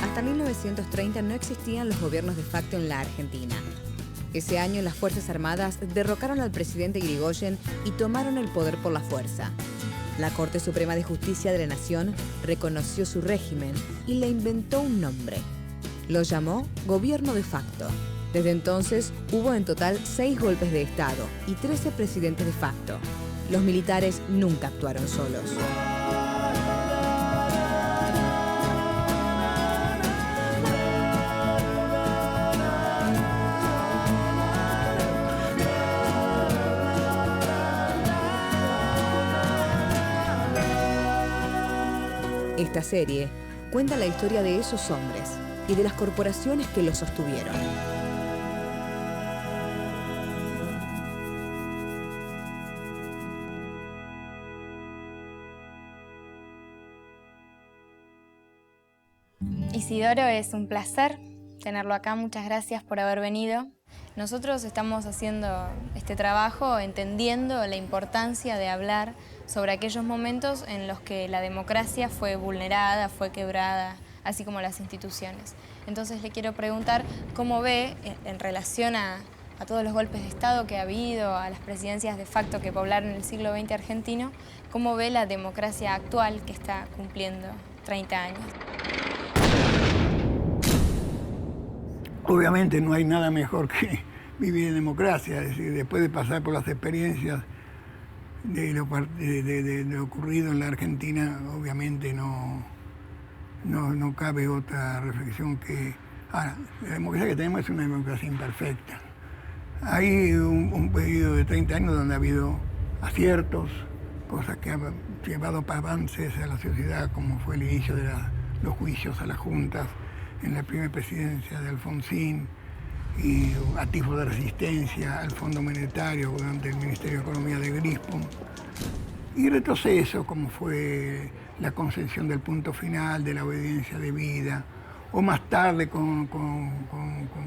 Hasta 1930 no existían los gobiernos de facto en la Argentina. Ese año las Fuerzas Armadas derrocaron al presidente Irigoyen y tomaron el poder por la fuerza. La Corte Suprema de Justicia de la Nación reconoció su régimen y le inventó un nombre. Lo llamó Gobierno de Facto. Desde entonces hubo en total 6 golpes de Estado y 13 presidentes de facto. Los militares nunca actuaron solos. Esta serie cuenta la historia de esos hombres y de las corporaciones que los sostuvieron. Isidoro, es un placer tenerlo acá. Muchas gracias por haber venido. Nosotros estamos haciendo este trabajo entendiendo la importancia de hablar sobre aquellos momentos en los que la democracia fue vulnerada, fue quebrada, así como las instituciones. Entonces le quiero preguntar cómo ve, en relación a todos los golpes de Estado que ha habido, a las presidencias de facto que poblaron el siglo XX argentino, cómo ve la democracia actual que está cumpliendo 30 años. Obviamente no hay nada mejor que vivir en democracia, es decir, después de pasar por las experiencias de lo ocurrido en la Argentina, obviamente no cabe otra reflexión que... Ahora, la democracia que tenemos es una democracia imperfecta. Hay un periodo de 30 años donde ha habido aciertos, cosas que han llevado para avances a la sociedad, como fue el inicio de los juicios a las juntas en la primera presidencia de Alfonsín, y atisbo de resistencia al Fondo Monetario durante el Ministerio de Economía de Grispum, y retroceso como fue la concesión del punto final de la obediencia debida, o más tarde con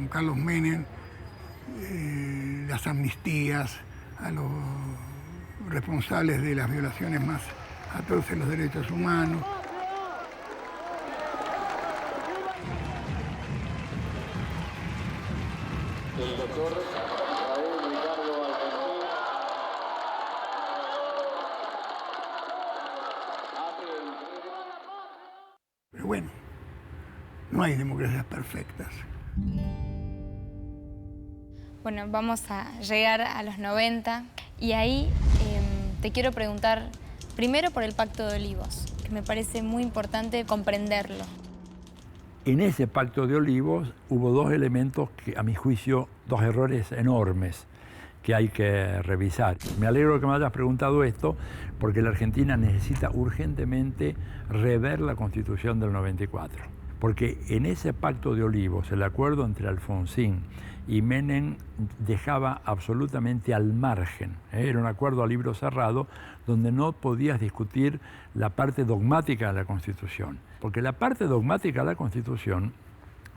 Carlos Menem, las amnistías a los responsables de las violaciones más atroces de los derechos humanos. El doctor Raúl Ricardo Alfonsín. Pero bueno, no hay democracias perfectas. Bueno, vamos a llegar a los 90 y ahí te quiero preguntar primero por el Pacto de Olivos, que me parece muy importante comprenderlo. En ese Pacto de Olivos hubo 2 elementos que, a mi juicio, 2 errores enormes que hay que revisar. Me alegro que me hayas preguntado esto, porque la Argentina necesita urgentemente rever la Constitución del 94. Porque en ese Pacto de Olivos, el acuerdo entre Alfonsín y Menem dejaba absolutamente al margen, era un acuerdo a libro cerrado, donde no podías discutir la parte dogmática de la Constitución. Porque la parte dogmática de la Constitución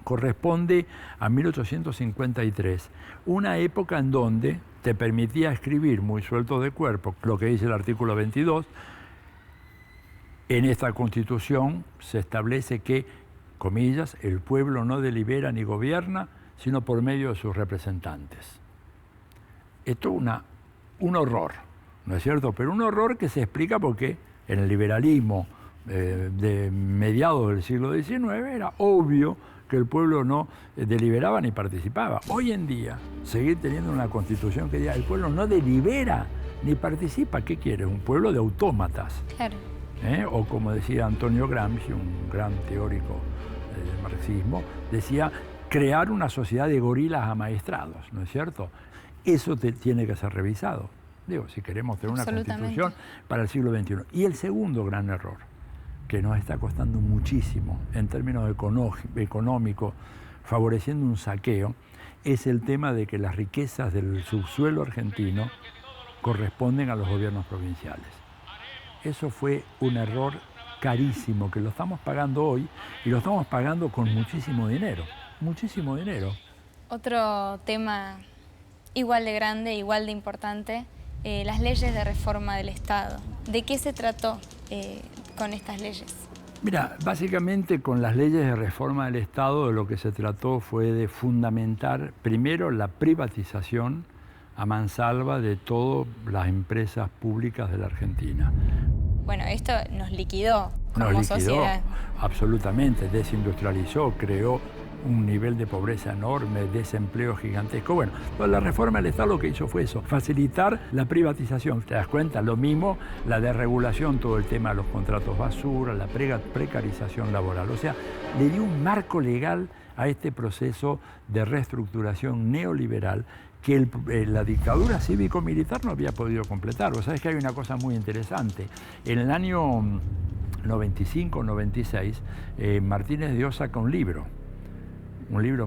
corresponde a 1853, una época en donde te permitía escribir muy suelto de cuerpo, lo que dice el artículo 22. En esta Constitución se establece que, comillas, el pueblo no delibera ni gobierna, sino por medio de sus representantes. Esto es un horror, ¿no es cierto? Pero un horror que se explica porque en el liberalismo de mediados del siglo XIX era obvio que el pueblo no deliberaba ni participaba. Hoy en día, seguir teniendo una constitución que diga el pueblo no delibera ni participa, ¿qué quiere? Un pueblo de autómatas. Claro. O como decía Antonio Gramsci, un gran teórico del marxismo, decía crear una sociedad de gorilas amaestrados, ¿no es cierto? Eso tiene que ser revisado, digo, si queremos tener una constitución para el siglo XXI. Y el segundo gran error, que nos está costando muchísimo en términos económicos, favoreciendo un saqueo, es el tema de que las riquezas del subsuelo argentino corresponden a los gobiernos provinciales. Eso fue un error carísimo, que lo estamos pagando hoy, y lo estamos pagando con muchísimo dinero, muchísimo dinero. Otro tema igual de grande, igual de importante, las leyes de reforma del Estado. ¿De qué se trató con estas leyes? Mira, básicamente con las leyes de reforma del Estado de lo que se trató fue de fundamentar primero la privatización a mansalva de todas las empresas públicas de la Argentina. Bueno, esto nos liquidó como sociedad. Absolutamente, desindustrializó, creó un nivel de pobreza enorme, desempleo gigantesco. Bueno, la reforma del Estado lo que hizo fue eso, facilitar la privatización. ¿Te das cuenta? Lo mismo la desregulación, todo el tema de los contratos basura, la precarización laboral. O sea, le dio un marco legal a este proceso de reestructuración neoliberal que la dictadura cívico-militar no había podido completar. Vos sabés que hay una cosa muy interesante. En el año 95-96, Martínez de Oz saca un libro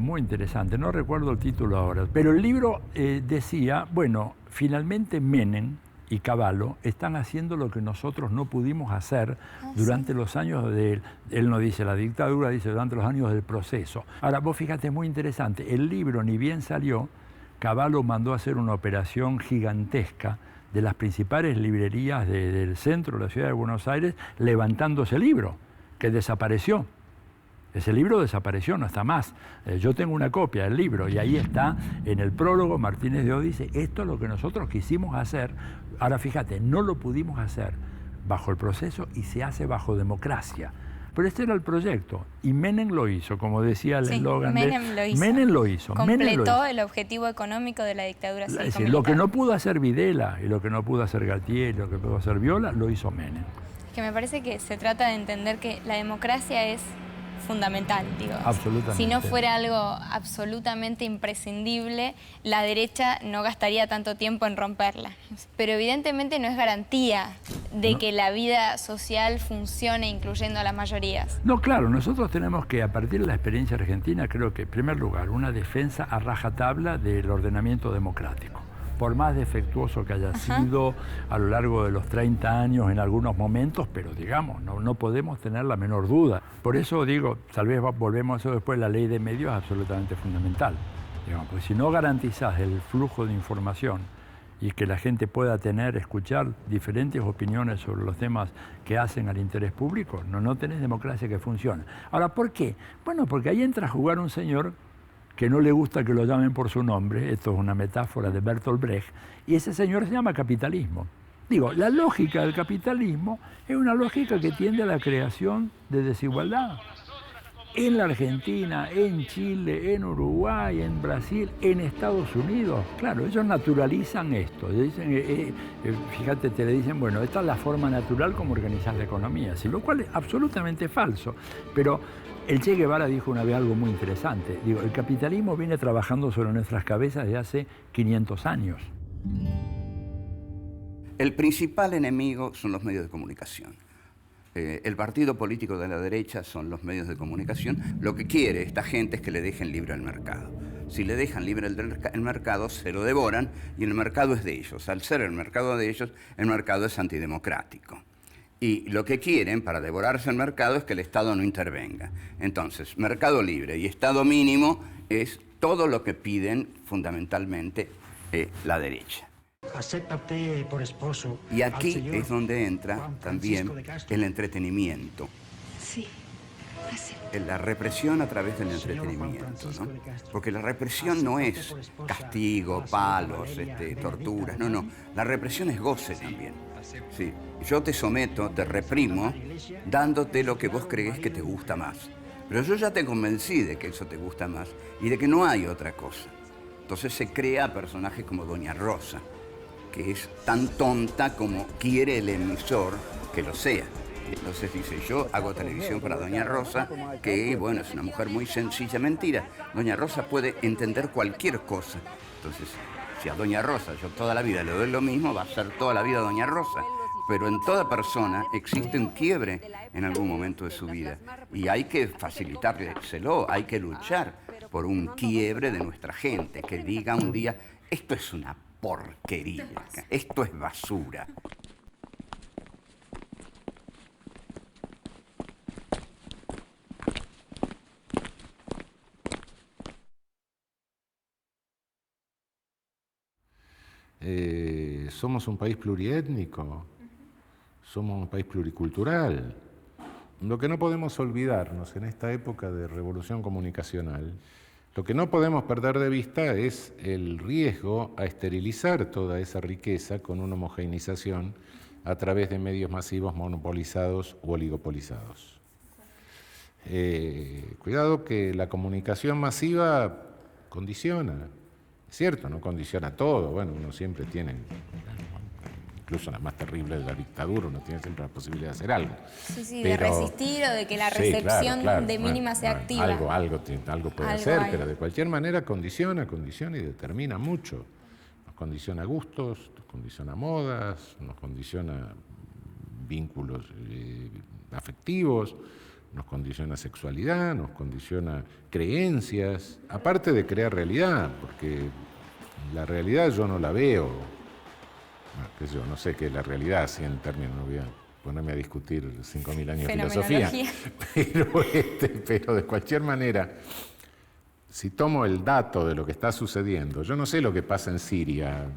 muy interesante, no recuerdo el título ahora, pero el libro decía, bueno, finalmente Menem y Cavallo están haciendo lo que nosotros no pudimos hacer durante los años él no dice la dictadura, dice durante los años del proceso. Ahora, vos fíjate, es muy interesante, el libro ni bien salió, Cavallo mandó a hacer una operación gigantesca de las principales librerías del centro de la ciudad de Buenos Aires, levantando ese libro, que desapareció. Ese libro desapareció, no está más. Yo tengo una copia del libro y ahí está, en el prólogo, Martínez de Oz dice, esto es lo que nosotros quisimos hacer. Ahora fíjate, no lo pudimos hacer bajo el proceso y se hace bajo democracia. Pero este era el proyecto y Menem lo hizo, como decía el eslogan Menem lo hizo. Completó el objetivo económico de la dictadura cívico-militar. Lo que no pudo hacer Videla y lo que no pudo hacer Galtier y lo que pudo hacer Viola, lo hizo Menem. Es que me parece que se trata de entender que la democracia es fundamental, digo. Absolutamente. Si no fuera algo absolutamente imprescindible, la derecha no gastaría tanto tiempo en romperla. Pero evidentemente no es garantía de que la vida social funcione incluyendo a las mayorías. No, claro, nosotros tenemos que, a partir de la experiencia argentina, creo que, en primer lugar, una defensa a rajatabla del ordenamiento democrático. Por más defectuoso que haya sido a lo largo de los 30 años en algunos momentos, pero digamos, no podemos tener la menor duda. Por eso digo, tal vez volvemos a eso después, la ley de medios es absolutamente fundamental. Digamos, porque si no garantizás el flujo de información y que la gente pueda escuchar diferentes opiniones sobre los temas que hacen al interés público, no tenés democracia que funcione. Ahora, ¿por qué? Bueno, porque ahí entra a jugar un señor que no le gusta que lo llamen por su nombre, esto es una metáfora de Bertolt Brecht, y ese señor se llama capitalismo. Digo, la lógica del capitalismo es una lógica que tiende a la creación de desigualdad. En la Argentina, en Chile, en Uruguay, en Brasil, en Estados Unidos. Claro, ellos naturalizan esto. Dicen, fíjate, te le dicen, bueno, esta es la forma natural como organizar la economía, lo cual es absolutamente falso. Pero el Che Guevara dijo una vez algo muy interesante. Digo, el capitalismo viene trabajando sobre nuestras cabezas desde hace 500 años. El principal enemigo son los medios de comunicación. El partido político de la derecha son los medios de comunicación. Lo que quiere esta gente es que le dejen libre el mercado. Si le dejan libre el mercado, se lo devoran y el mercado es de ellos. Al ser el mercado de ellos, el mercado es antidemocrático. Y lo que quieren para devorarse el mercado es que el Estado no intervenga. Entonces, mercado libre y Estado mínimo es todo lo que piden fundamentalmente la derecha. Acéptate por esposo. Y aquí es donde entra también el entretenimiento. Sí, la represión a través del entretenimiento, ¿no? Porque la represión no es castigo, palos, torturas, no. La represión es goce también. Sí. Yo te someto, te reprimo, dándote lo que vos crees que te gusta más. Pero yo ya te convencí de que eso te gusta más y de que no hay otra cosa. Entonces se crea personajes como Doña Rosa, que es tan tonta como quiere el emisor que lo sea. Entonces dice, yo hago televisión para Doña Rosa, que bueno, es una mujer muy sencilla. Mentira, Doña Rosa puede entender cualquier cosa. Entonces, si a Doña Rosa yo toda la vida le doy lo mismo, va a ser toda la vida Doña Rosa. Pero en toda persona existe un quiebre en algún momento de su vida. Y hay que facilitárselo, hay que luchar por un quiebre de nuestra gente, que diga un día, esto es una porquería, esto es basura. Somos un país pluriétnico, somos un país pluricultural. Lo que no podemos olvidarnos en esta época de revolución comunicacional, lo que no podemos perder de vista es el riesgo a esterilizar toda esa riqueza con una homogeneización a través de medios masivos monopolizados u oligopolizados. Cuidado que la comunicación masiva condiciona. Es cierto, no condiciona todo. Bueno, uno siempre tiene, incluso en las más terribles de la dictadura, uno tiene siempre la posibilidad de hacer algo. Sí, pero, de resistir o de que la recepción claro, de mínima se activa. Algo puede Algo hacer, hay. pero de cualquier manera condiciona y determina mucho. Nos condiciona gustos, nos condiciona modas, nos condiciona vínculos afectivos, nos condiciona sexualidad, nos condiciona creencias, aparte de crear realidad, porque la realidad yo no la veo, no sé qué es la realidad, así en términos, no voy a ponerme a discutir 5.000 años de filosofía, pero de cualquier manera, si tomo el dato de lo que está sucediendo, yo no sé lo que pasa en Siria,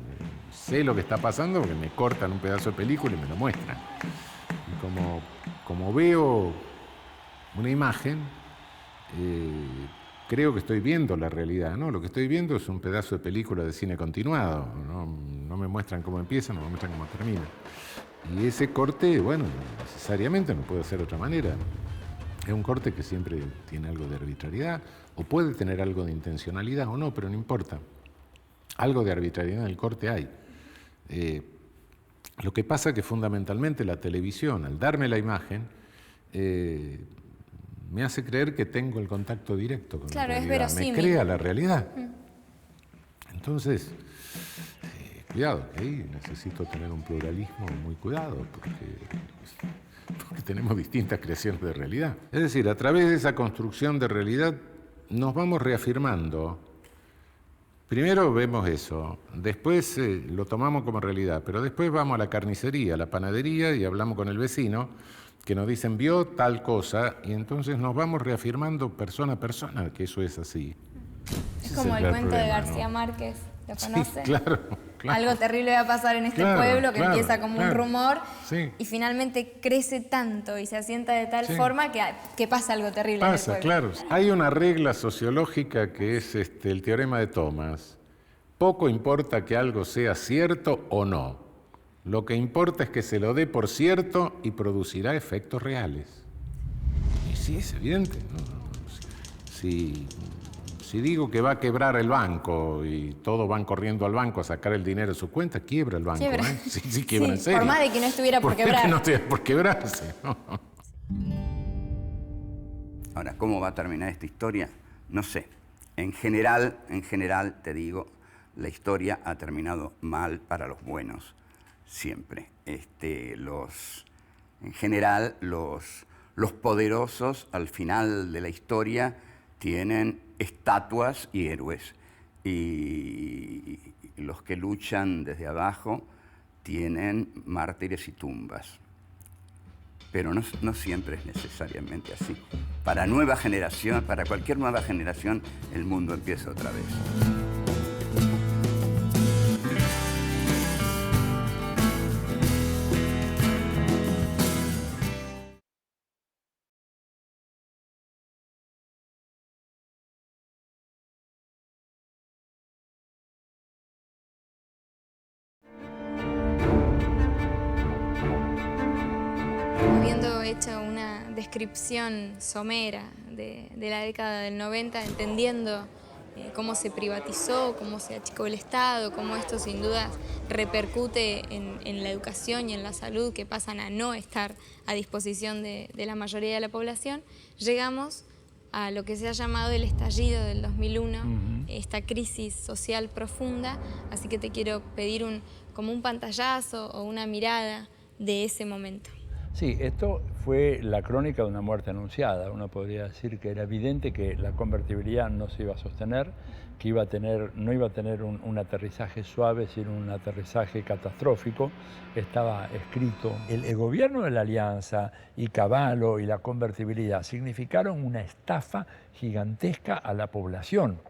sé lo que está pasando porque me cortan un pedazo de película y me lo muestran. Y como veo una imagen, creo que estoy viendo la realidad, ¿no? Lo que estoy viendo es un pedazo de película de cine continuado, no me muestran cómo empieza, no me muestran cómo termina. Y ese corte, bueno, necesariamente no puede ser de otra manera. Es un corte que siempre tiene algo de arbitrariedad, o puede tener algo de intencionalidad o no, pero no importa. Algo de arbitrariedad en el corte hay. Lo que pasa es que fundamentalmente la televisión, al darme la imagen, me hace creer que tengo el contacto directo con la realidad. Es verosímil. Me crea la realidad. Entonces, cuidado, que ahí necesito tener un pluralismo muy cuidado, porque tenemos distintas creaciones de realidad. Es decir, a través de esa construcción de realidad nos vamos reafirmando. Primero vemos eso, después lo tomamos como realidad, pero después vamos a la carnicería, a la panadería y hablamos con el vecino, que nos dicen, vio tal cosa, y entonces nos vamos reafirmando persona a persona que eso es así. Es como el cuento de García Márquez, ¿lo conoce? Sí, claro. Algo terrible va a pasar en este pueblo que empieza como un rumor y finalmente crece tanto y se asienta de tal forma que pasa algo terrible en el pueblo. Claro. Hay una regla sociológica que es el teorema de Thomas. Poco importa que algo sea cierto o no. Lo que importa es que se lo dé por cierto y producirá efectos reales. Y sí, es evidente. Si digo que va a quebrar el banco y todos van corriendo al banco a sacar el dinero de su cuenta, quiebra el banco. Quiebra. Sí, quiebra, en serio. Por más de que no estuviera por quebrar. Que no estuviera por quebrarse. ¿No? Ahora, ¿cómo va a terminar esta historia? No sé. En general, te digo, la historia ha terminado mal para los buenos, siempre. En general, los poderosos, al final de la historia, tienen estatuas y héroes. Y los que luchan desde abajo tienen mártires y tumbas. Pero no siempre es necesariamente así. Para cualquier nueva generación, el mundo empieza otra vez. Habiendo hecho una descripción somera de la década del 90, entendiendo cómo se privatizó, cómo se achicó el Estado, cómo esto sin duda repercute en la educación y en la salud, que pasan a no estar a disposición de la mayoría de la población, llegamos a lo que se ha llamado el estallido del 2001, esta crisis social profunda. Así que te quiero pedir como un pantallazo o una mirada de ese momento. Sí, esto fue la crónica de una muerte anunciada. Uno podría decir que era evidente que la convertibilidad no se iba a sostener, que no iba a tener un aterrizaje suave, sino un aterrizaje catastrófico. Estaba escrito. El gobierno de la Alianza y Cavallo y la convertibilidad significaron una estafa gigantesca a la población.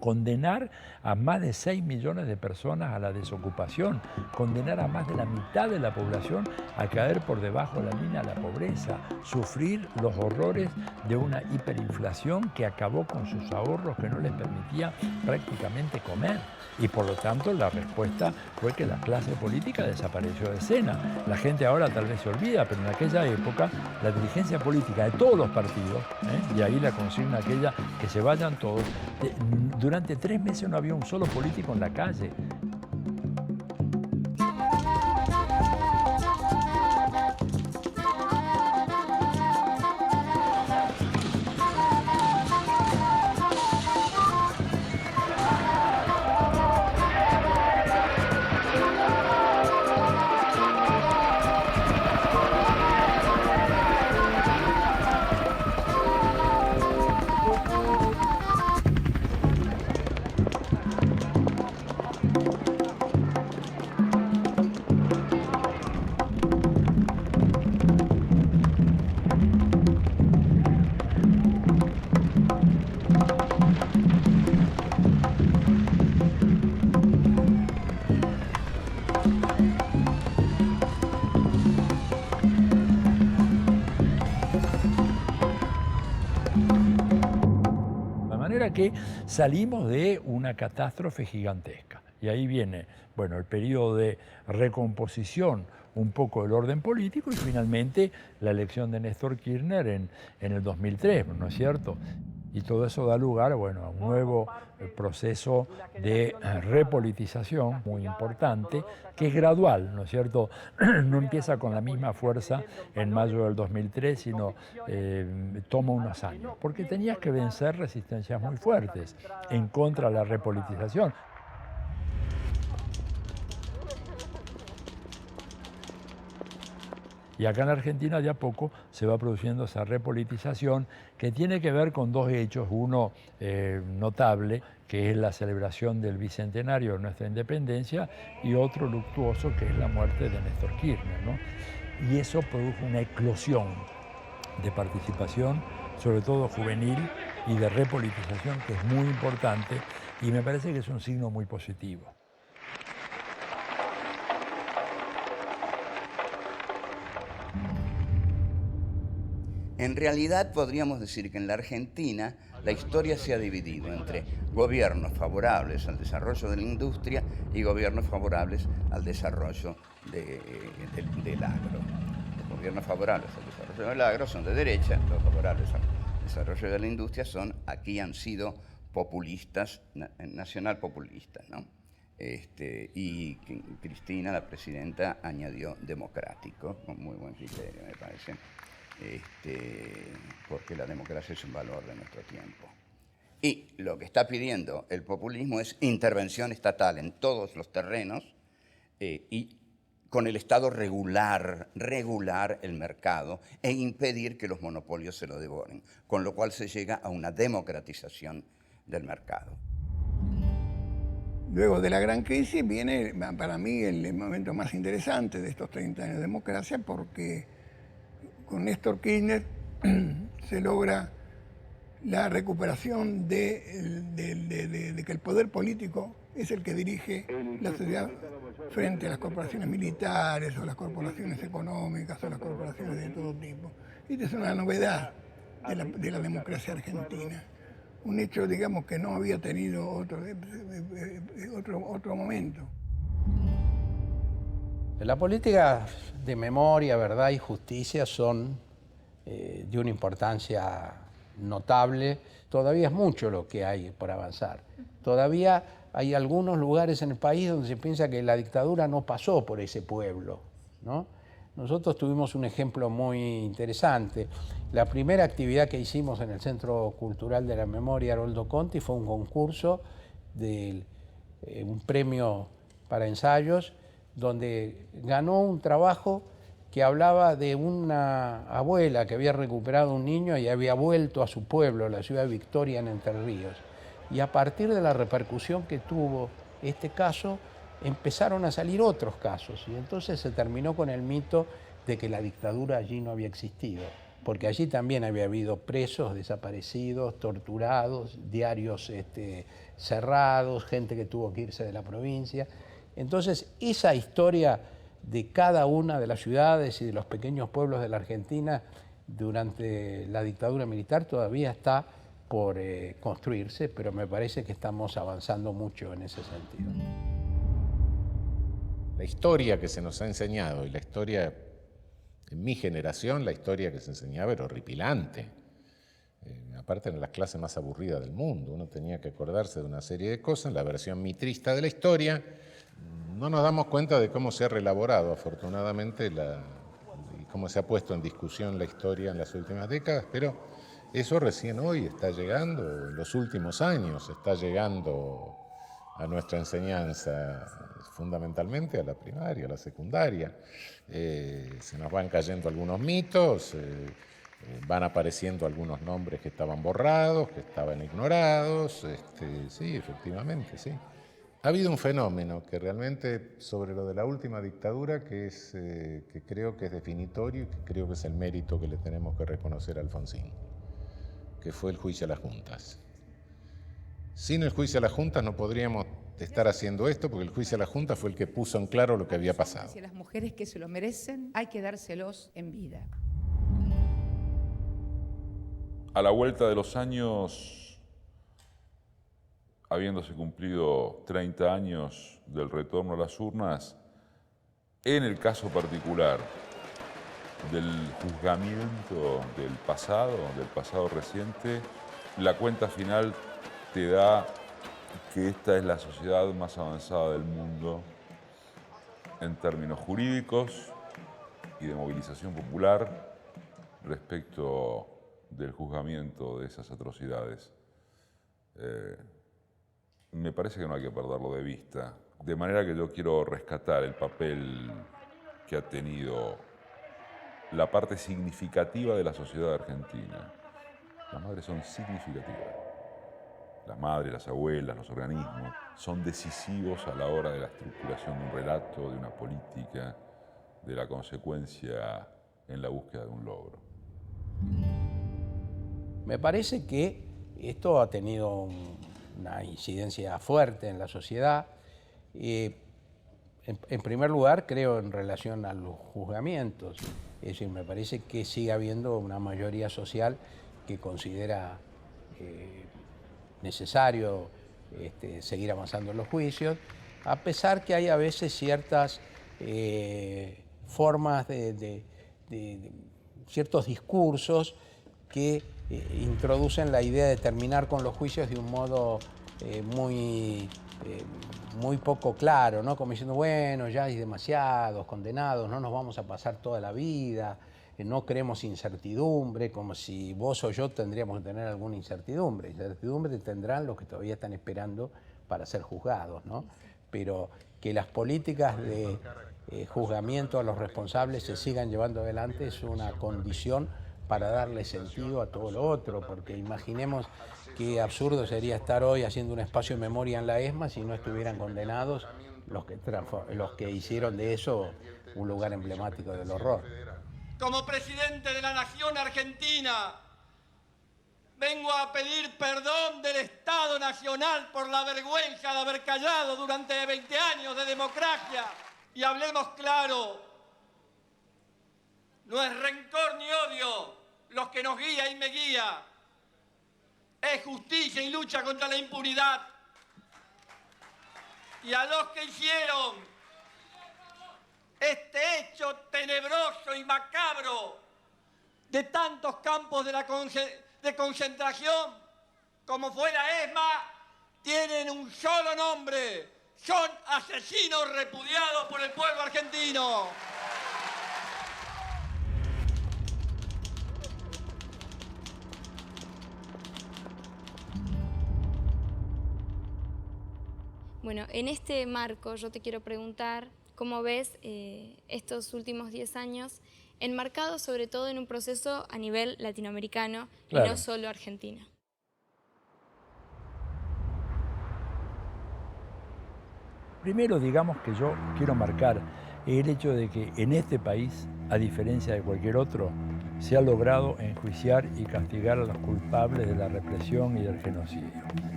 Condenar a más de 6 millones de personas a la desocupación, condenar a más de la mitad de la población a caer por debajo de la línea de la pobreza, sufrir los horrores de una hiperinflación que acabó con sus ahorros, que no les permitía prácticamente comer. Y por lo tanto la respuesta fue que la clase política desapareció de escena. La gente ahora tal vez se olvida, pero en aquella época la dirigencia política de todos los partidos, y ahí la consigna aquella que se vayan todos, durante 3 meses no había un solo político en la calle. Que salimos de una catástrofe gigantesca. Y ahí viene, bueno, el periodo de recomposición un poco del orden político y finalmente la elección de Néstor Kirchner en el 2003, ¿no es cierto? Y todo eso da lugar, bueno, a un nuevo proceso de repolitización muy importante, que es gradual, ¿no es cierto? No empieza con la misma fuerza en mayo del 2003, sino toma unos años, porque tenías que vencer resistencias muy fuertes en contra de la repolitización. Y acá en Argentina de a poco se va produciendo esa repolitización que tiene que ver con dos hechos, uno notable, que es la celebración del bicentenario de nuestra independencia, y otro luctuoso, que es la muerte de Néstor Kirchner, ¿no? Y eso produjo una eclosión de participación, sobre todo juvenil, y de repolitización, que es muy importante, y me parece que es un signo muy positivo. En realidad podríamos decir que en la Argentina la historia se ha dividido entre gobiernos favorables al desarrollo de la industria y gobiernos favorables al desarrollo del agro. Los gobiernos favorables al desarrollo del agro son de derecha, los favorables al desarrollo de la industria aquí han sido populistas, nacional populistas, ¿no? Y Cristina, la presidenta, añadió democrático, con muy buen criterio, me parece. Porque la democracia es un valor de nuestro tiempo. Y lo que está pidiendo el populismo es intervención estatal en todos los terrenos y con el Estado regular el mercado e impedir que los monopolios se lo devoren, con lo cual se llega a una democratización del mercado. Luego de la gran crisis viene para mí el momento más interesante de estos 30 años de democracia, porque con Néstor Kirchner se logra la recuperación de que el poder político es el que dirige la sociedad frente a las corporaciones militares o las corporaciones económicas o las corporaciones de todo tipo. Esta es una novedad de la democracia argentina. Un hecho, digamos, que no había tenido otro momento. La política de memoria, verdad y justicia son de una importancia notable. Todavía es mucho lo que hay por avanzar. Todavía hay algunos lugares en el país donde se piensa que la dictadura no pasó por ese pueblo, ¿no? Nosotros tuvimos un ejemplo muy interesante. La primera actividad que hicimos en el Centro Cultural de la Memoria Haroldo Conti fue un concurso de un premio para ensayos, donde ganó un trabajo que hablaba de una abuela que había recuperado un niño y había vuelto a su pueblo, la ciudad de Victoria, en Entre Ríos. Y a partir de la repercusión que tuvo este caso, empezaron a salir otros casos. Y entonces se terminó con el mito de que la dictadura allí no había existido, porque allí también había habido presos, desaparecidos, torturados, diarios cerrados, gente que tuvo que irse de la provincia. Entonces, esa historia de cada una de las ciudades y de los pequeños pueblos de la Argentina durante la dictadura militar todavía está por construirse, pero me parece que estamos avanzando mucho en ese sentido. La historia que se nos ha enseñado, y la historia, en mi generación, la historia que se enseñaba era horripilante. Aparte, en las clases más aburridas del mundo, uno tenía que acordarse de una serie de cosas, la versión mitrista de la historia. No nos damos cuenta de cómo se ha reelaborado, afortunadamente, y cómo se ha puesto en discusión la historia en las últimas décadas, pero eso recién hoy está llegando, en los últimos años está llegando a nuestra enseñanza, fundamentalmente a la primaria, a la secundaria. Se nos van cayendo algunos mitos, van apareciendo algunos nombres que estaban borrados, que estaban ignorados. Sí, efectivamente, sí. Ha habido un fenómeno que realmente, sobre lo de la última dictadura, que creo que es definitorio y que creo que es el mérito que le tenemos que reconocer a Alfonsín, que fue el juicio a las juntas. Sin el juicio a las juntas no podríamos estar haciendo esto, porque el juicio a las juntas fue el que puso en claro lo que había pasado. Si a las mujeres que se lo merecen, hay que dárselos en vida. A la vuelta de los años, habiéndose cumplido 30 años del retorno a las urnas, en el caso particular del juzgamiento del pasado reciente, la cuenta final te da que esta es la sociedad más avanzada del mundo en términos jurídicos y de movilización popular respecto del juzgamiento de esas atrocidades. Me parece que no hay que perderlo de vista. De manera que yo quiero rescatar el papel que ha tenido la parte significativa de la sociedad argentina. Las madres son significativas. Las madres, las abuelas, los organismos son decisivos a la hora de la estructuración de un relato, de una política, de la consecuencia en la búsqueda de un logro. Me parece que esto ha tenido una incidencia fuerte en la sociedad. En primer lugar, creo en relación a los juzgamientos. Es decir, me parece que sigue habiendo una mayoría social que considera necesario seguir avanzando en los juicios, a pesar que hay a veces ciertas formas ciertos discursos que introducen la idea de terminar con los juicios de un modo muy poco claro, ¿no? Como diciendo, bueno, ya hay demasiados condenados, no nos vamos a pasar toda la vida, no queremos incertidumbre, como si vos o yo tendríamos que tener alguna incertidumbre. Incertidumbre tendrán los que todavía están esperando para ser juzgados, ¿no? Pero que las políticas de juzgamiento a los responsables se sigan llevando adelante es una condición para darle sentido a todo lo otro, porque imaginemos qué absurdo sería estar hoy haciendo un espacio de memoria en la ESMA si no estuvieran condenados los que hicieron de eso un lugar emblemático del horror. Como presidente de la Nación Argentina, vengo a pedir perdón del Estado Nacional por la vergüenza de haber callado durante 20 años de democracia. Y hablemos claro, no es rencor ni odio los que nos guía y me guía, es justicia y lucha contra la impunidad. Y a los que hicieron este hecho tenebroso y macabro de tantos campos de concentración como fue la ESMA, tienen un solo nombre: son asesinos repudiados por el pueblo argentino. Bueno, en este marco yo te quiero preguntar cómo ves estos últimos 10 años enmarcados sobre todo en un proceso a nivel latinoamericano y no solo argentino. Primero, digamos que yo quiero marcar el hecho de que en este país, a diferencia de cualquier otro, se ha logrado enjuiciar y castigar a los culpables de la represión y del genocidio.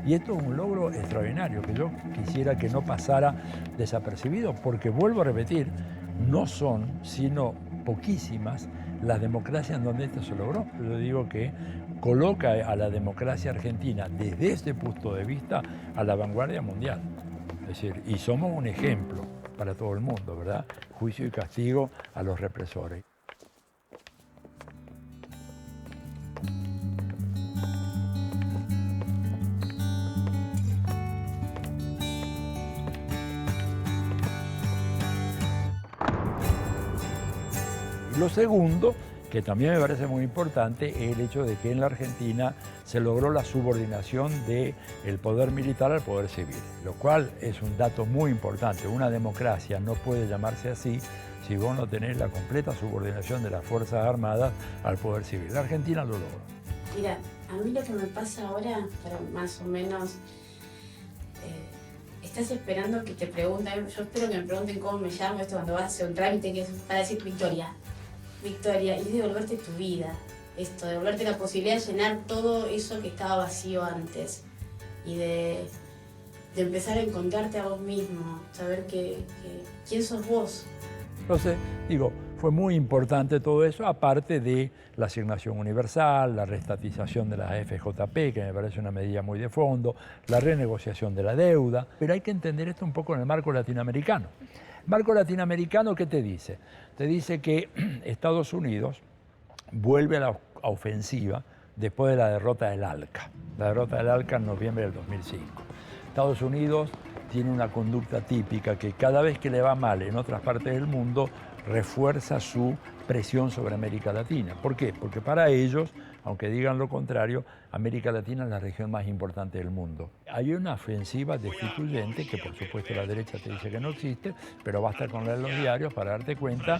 Y esto es un logro extraordinario que yo quisiera que no pasara desapercibido, porque vuelvo a repetir, no son sino poquísimas las democracias en donde esto se logró. Yo digo que coloca a la democracia argentina desde este punto de vista a la vanguardia mundial. Es decir, y somos un ejemplo para todo el mundo, ¿verdad? Juicio y castigo a los represores. Lo segundo, que también me parece muy importante, es el hecho de que en la Argentina se logró la subordinación del poder militar al poder civil, lo cual es un dato muy importante. Una democracia no puede llamarse así si vos no tenés la completa subordinación de las Fuerzas Armadas al poder civil. La Argentina lo logró. Mira, a mí lo que me pasa ahora, para más o menos, estás esperando que te pregunten, yo espero que me pregunten cómo me llamo, esto cuando vas a hacer un trámite, que es para decir Victoria. Victoria, y devolverte tu vida, esto, devolverte la posibilidad de llenar todo eso que estaba vacío antes y de empezar a encontrarte a vos mismo, saber quién sos vos. Entonces, digo, fue muy importante todo eso, aparte de la asignación universal, la reestatización de las FJP, que me parece una medida muy de fondo, la renegociación de la deuda, pero hay que entender esto un poco en el marco latinoamericano. Marco latinoamericano, ¿qué te dice? Te dice que Estados Unidos vuelve a la ofensiva después de la derrota del ALCA. La derrota del ALCA en noviembre del 2005. Estados Unidos tiene una conducta típica que cada vez que le va mal en otras partes del mundo, refuerza su presión sobre América Latina. ¿Por qué? Porque para ellos, aunque digan lo contrario, América Latina es la región más importante del mundo. Hay una ofensiva destituyente, que por supuesto la derecha te dice que no existe, pero basta con leer los diarios para darte cuenta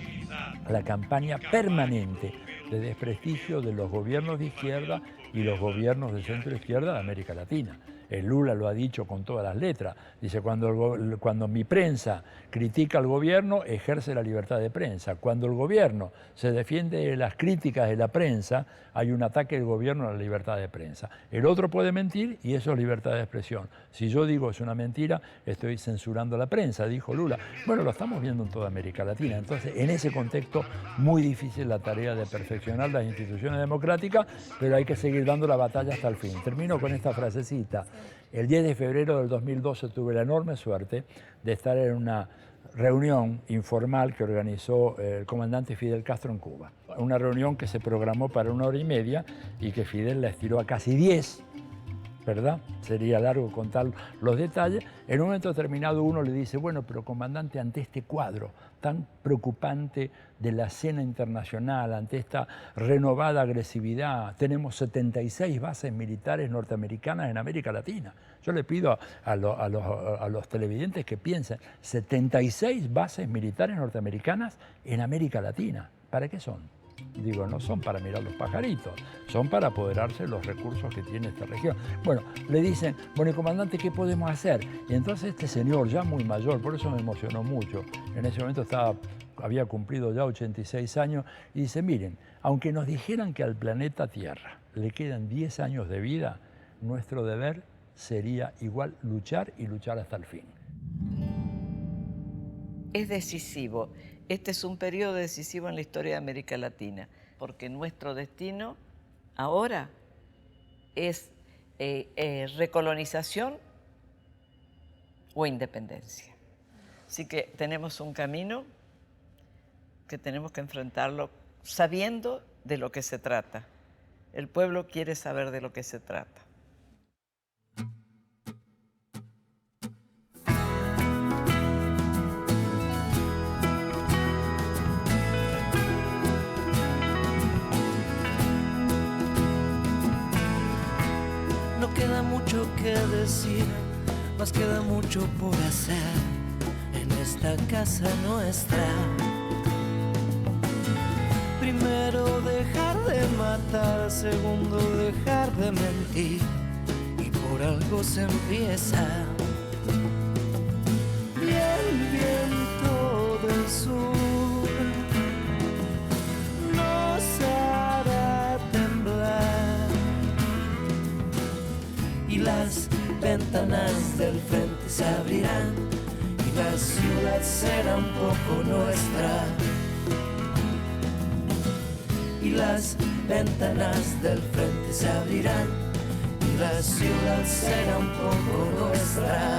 la campaña permanente de desprestigio de los gobiernos de izquierda y los gobiernos de centro izquierda de América Latina. El Lula lo ha dicho con todas las letras. Dice, cuando mi prensa critica al gobierno, ejerce la libertad de prensa. Cuando el gobierno se defiende de las críticas de la prensa, hay un ataque del gobierno a la libertad de prensa. El otro puede mentir y eso es libertad de expresión. Si yo digo es una mentira, estoy censurando a la prensa, dijo Lula. Bueno, lo estamos viendo en toda América Latina. Entonces, en ese contexto, muy difícil la tarea de perfeccionar las instituciones democráticas, pero hay que seguir dando la batalla hasta el fin. Termino con esta frasecita. El 10 de febrero del 2012 tuve la enorme suerte de estar en una reunión informal que organizó el comandante Fidel Castro en Cuba. Una reunión que se programó para 1 hora y media y que Fidel la estiró a casi 10, ¿verdad? Sería largo contar los detalles. En un momento determinado uno le dice, bueno, pero comandante, ante este cuadro tan preocupante de la escena internacional, ante esta renovada agresividad, tenemos 76 bases militares norteamericanas en América Latina. Yo le pido a los televidentes que piensen, 76 bases militares norteamericanas en América Latina. ¿Para qué son? Digo, no son para mirar los pajaritos, son para apoderarse de los recursos que tiene esta región. Bueno, le dicen, bueno, comandante, ¿qué podemos hacer? Y entonces este señor, ya muy mayor, por eso me emocionó mucho, en ese momento había cumplido ya 86 años, y dice, miren, aunque nos dijeran que al planeta Tierra le quedan 10 años de vida, nuestro deber sería igual luchar y luchar hasta el fin. Es decisivo. Este es un periodo decisivo en la historia de América Latina, porque nuestro destino ahora es recolonización o independencia. Así que tenemos un camino que tenemos que enfrentarlo sabiendo de lo que se trata. El pueblo quiere saber de lo que se trata. No queda mucho que decir, más queda mucho por hacer en esta casa nuestra. Primero dejar de matar, segundo dejar de mentir, y por algo se empieza. Y el viento del sur nos hará temblar, y las ventanas del frente se abrirán, y la ciudad será un poco nuestra. Y las ventanas del frente se abrirán, y la ciudad será un poco nuestra.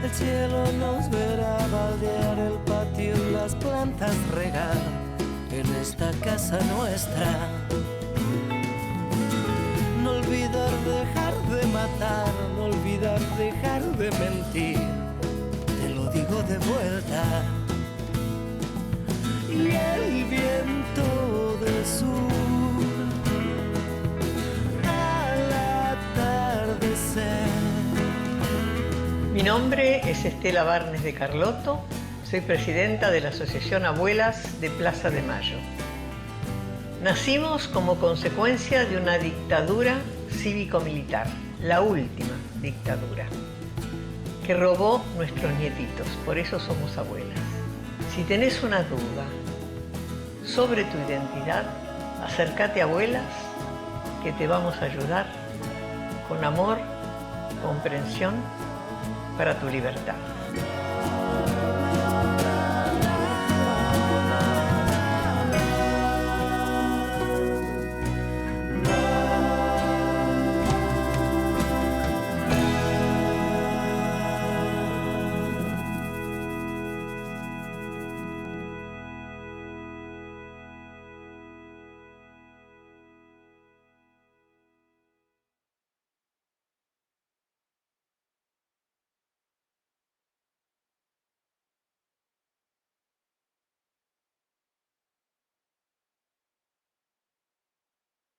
El cielo nos verá baldear, el patio y las plantas regar en esta casa nuestra. No olvidar dejar de matar, no olvidar dejar de mentir, te lo digo de vuelta. Y el viento del sur al atardecer. Mi nombre es Estela Barnes de Carlotto, soy presidenta de la Asociación Abuelas de Plaza de Mayo. Nacimos como consecuencia de una dictadura cívico-militar, la última dictadura, que robó nuestros nietitos, por eso somos abuelas. Si tenés una duda sobre tu identidad, acércate a Abuelas, que te vamos a ayudar con amor, comprensión para tu libertad.